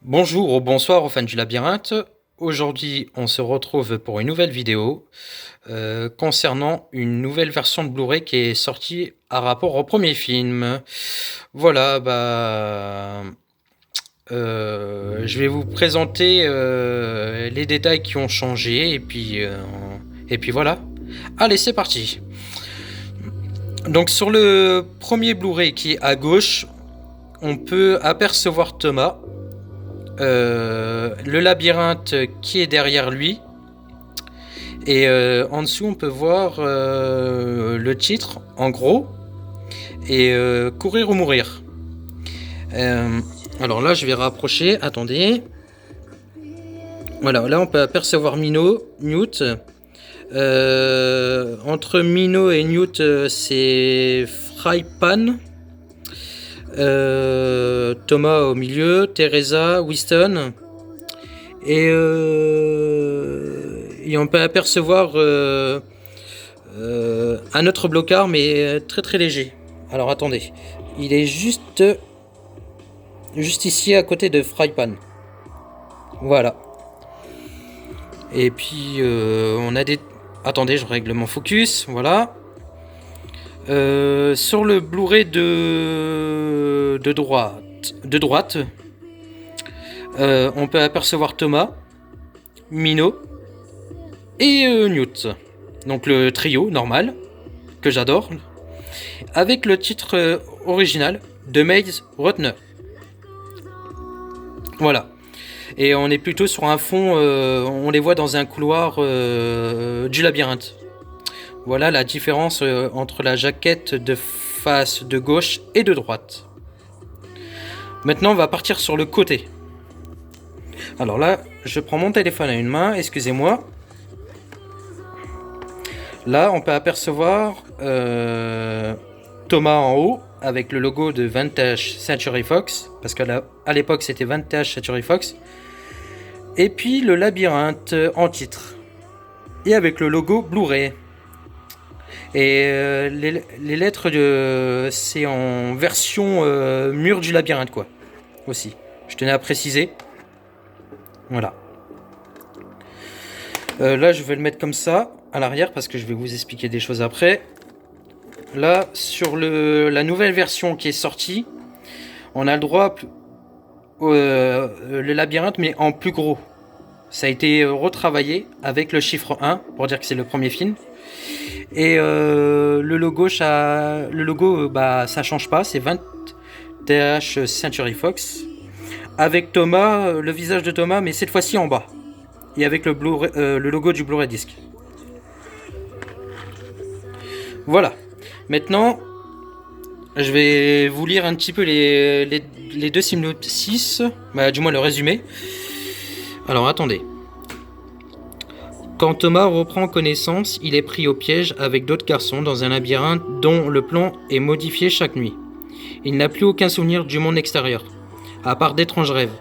Bonjour ou bonsoir aux fans du labyrinthe. Aujourd'hui, on se retrouve pour une nouvelle vidéo concernant une nouvelle version de Blu-ray qui est sortie à rapport au premier film. Voilà, je vais vous présenter les détails qui ont changé et puis voilà. Allez, c'est parti. Donc sur le premier Blu-ray qui est à gauche, on peut apercevoir Thomas. Le labyrinthe qui est derrière lui, et en dessous on peut voir le titre en gros et courir ou mourir. Alors là je vais rapprocher, attendez, voilà, là on peut apercevoir Newt. Entre Mino et Newt, c'est Frypan. Thomas au milieu, Teresa, Winston, et on peut apercevoir un autre blocard, mais très très léger. Alors attendez, il est juste ici à côté de Frypan. Voilà. Et puis on a des... Attendez, je règle mon focus, voilà. Sur le Blu-ray de droite, on peut apercevoir Thomas, Mino et Newt. Donc le trio normal, que j'adore, avec le titre original de Maze Runner. Voilà. Et on est plutôt sur un fond, on les voit dans un couloir du labyrinthe. Voilà la différence entre la jaquette de face de gauche et de droite. Maintenant, on va partir sur le côté. Alors là, je prends mon téléphone à une main, excusez-moi. Là, on peut apercevoir Thomas en haut, avec le logo de Vintage Century Fox, parce qu'à l'époque, c'était Vintage Century Fox. Et puis le labyrinthe en titre. Et avec le logo Blu-ray. Et les lettres c'est en version mur du labyrinthe quoi. Aussi. Je tenais à préciser. Voilà. Là je vais le mettre comme ça à l'arrière parce que je vais vous expliquer des choses après. Là sur la nouvelle version qui est sortie, on a le droit le labyrinthe mais en plus gros. Ça a été retravaillé avec le chiffre 1 pour dire que c'est le premier film. Et le logo, ça change pas, c'est Vintage Century Fox. Avec Thomas, le visage de Thomas, mais cette fois-ci en bas. Et avec le logo du Blu-ray disc. Voilà. Maintenant, je vais vous lire un petit peu les deux synopsis, du moins le résumé. Alors attendez. Quand Thomas reprend connaissance, il est pris au piège avec d'autres garçons dans un labyrinthe dont le plan est modifié chaque nuit. Il n'a plus aucun souvenir du monde extérieur, à part d'étranges rêves,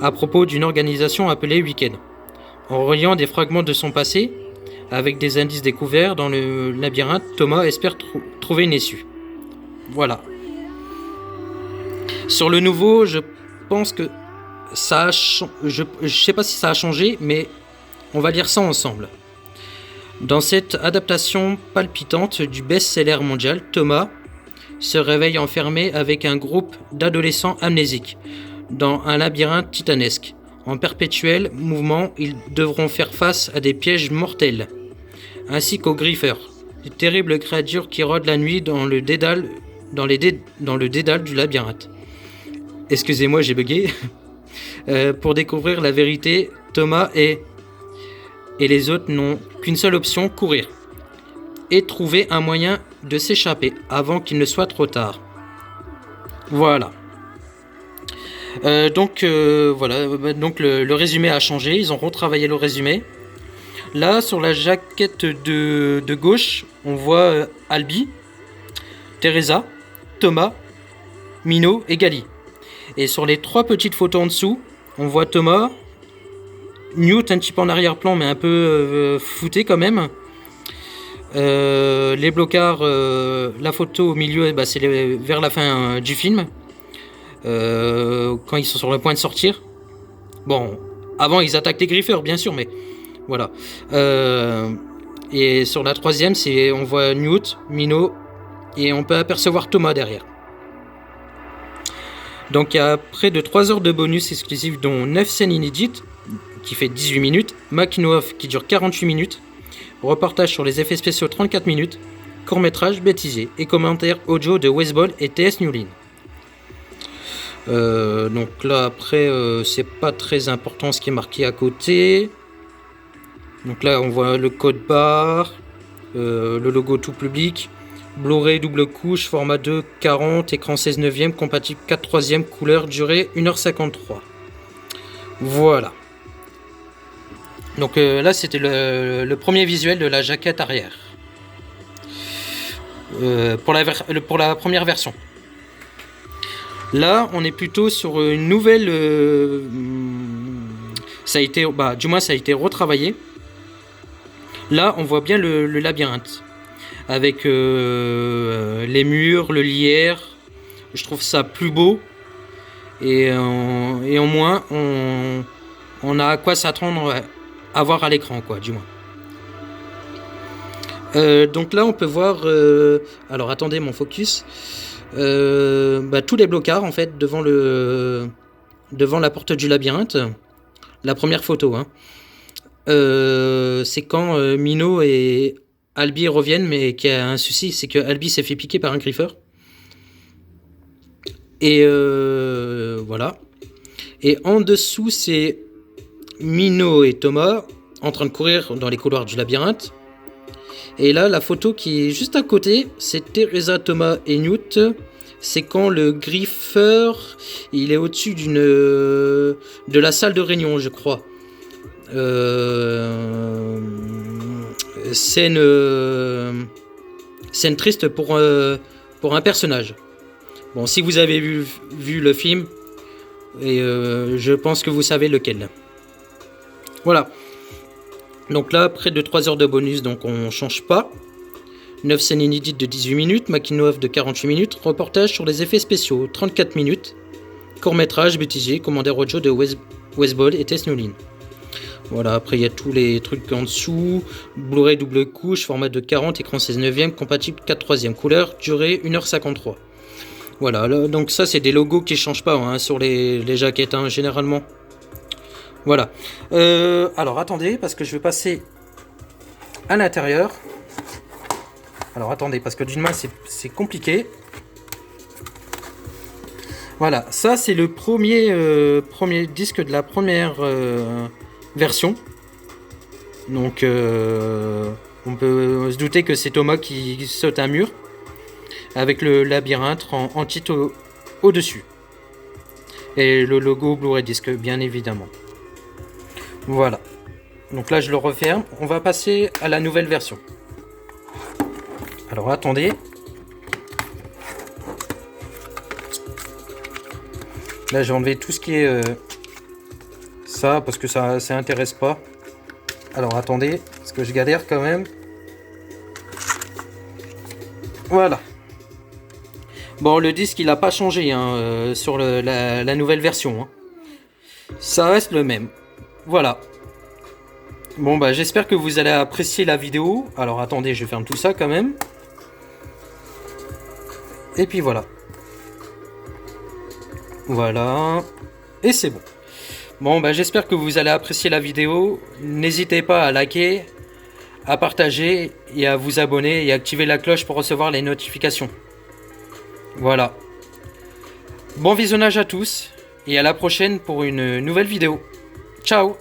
à propos d'une organisation appelée Weekend. En reliant des fragments de son passé, avec des indices découverts dans le labyrinthe, Thomas espère trouver une issue. Voilà. Sur le nouveau, je pense que ça a je sais pas si ça a changé, mais on va lire ça ensemble. Dans cette adaptation palpitante du best-seller mondial, Thomas se réveille enfermé avec un groupe d'adolescents amnésiques dans un labyrinthe titanesque. En perpétuel mouvement, ils devront faire face à des pièges mortels, ainsi qu'aux griffeurs, de terribles créatures qui rôdent la nuit dans le dédale du labyrinthe. Excusez-moi, j'ai bugué. Pour découvrir la vérité, Thomas et les autres n'ont qu'une seule option, courir. Et trouver un moyen de s'échapper avant qu'il ne soit trop tard. Voilà. Donc le résumé a changé, ils ont retravaillé le résumé. Là, sur la jaquette de gauche, on voit Albi, Teresa, Thomas, Mino et Gali. Et sur les trois petites photos en dessous, on voit Thomas, Newt un petit peu en arrière-plan, mais un peu flouté quand même. Les blocards, la photo au milieu, c'est vers la fin du film, quand ils sont sur le point de sortir. Bon, avant ils attaquent les griffeurs, bien sûr, mais voilà. Et sur la troisième, on voit Newt, Minot, et on peut apercevoir Thomas derrière. Donc il y a près de 3 heures de bonus exclusifs, dont 9 scènes inédites, qui fait 18 minutes, making of qui dure 48 minutes, reportage sur les effets spéciaux 34 minutes, court-métrage bêtisier et commentaires audio de Westball et TS Newlin. Donc là après c'est pas très important ce qui est marqué à côté. Donc là on voit le code barre, le logo tout public, Blu-ray double couche, format 2.40, écran 16 neuvième, compatible 4/3, couleur, durée 1h53. Voilà. Donc là c'était le premier visuel de la jaquette arrière. Pour la première version. Là, on est plutôt sur une nouvelle. Ça a été, du moins, ça a été retravaillé. Là, on voit bien le labyrinthe avec les murs, le lierre. Je trouve ça plus beau et au moins on a à quoi s'attendre à voir à l'écran, quoi, du moins. Donc là, on peut voir. Alors, attendez, mon focus. Tous les blocards en fait devant la porte du labyrinthe. La première photo, hein. C'est quand Minot et Albie reviennent, mais qu'il y a un souci, c'est que Albie s'est fait piquer par un griffeur. Et voilà. Et en dessous, c'est Minot et Thomas en train de courir dans les couloirs du labyrinthe. Et là, la photo qui est juste à côté, c'est Teresa, Thomas et Newt. C'est quand le griffeur, il est au-dessus de la salle de réunion, je crois. Scène triste pour un personnage. Bon, si vous avez vu le film, et je pense que vous savez lequel. Voilà. Donc là, près de 3 heures de bonus, donc on change pas. 9 scènes inédites de 18 minutes, making of de 48 minutes, reportage sur les effets spéciaux 34 minutes, court-métrage bêtisier, commentaire audio de Westball et Tess Newlin. Voilà, après il y a tous les trucs en dessous, Blu-ray double couche, format de 40, écran 16 neuvième, compatible 4/3, couleur, durée 1h53. Voilà, là, donc ça c'est des logos qui changent pas, hein, sur les jaquettes, hein, généralement. Voilà. Alors attendez, parce que je vais passer à l'intérieur. Alors attendez, parce que d'une main c'est compliqué. Voilà, ça c'est le premier disque de la première version. Donc on peut se douter que c'est Thomas qui saute un mur avec le labyrinthe en titre au-dessus. Et le logo Blu-ray disque, bien évidemment. Voilà. Donc là, je le referme. On va passer à la nouvelle version. Alors, attendez. Là, j'ai enlevé tout ce qui est ça, parce que ça intéresse pas. Alors, attendez, parce que je galère quand même. Voilà. Bon, le disque, il n'a pas changé, hein, sur la nouvelle version, hein. Ça reste le même. Voilà. Bon, j'espère que vous allez apprécier la vidéo. Alors attendez, je ferme tout ça quand même. Et puis voilà. Voilà. Et c'est bon. Bon, j'espère que vous allez apprécier la vidéo. N'hésitez pas à liker, à partager et à vous abonner et activer la cloche pour recevoir les notifications. Voilà. Bon visionnage à tous et à la prochaine pour une nouvelle vidéo. Ciao!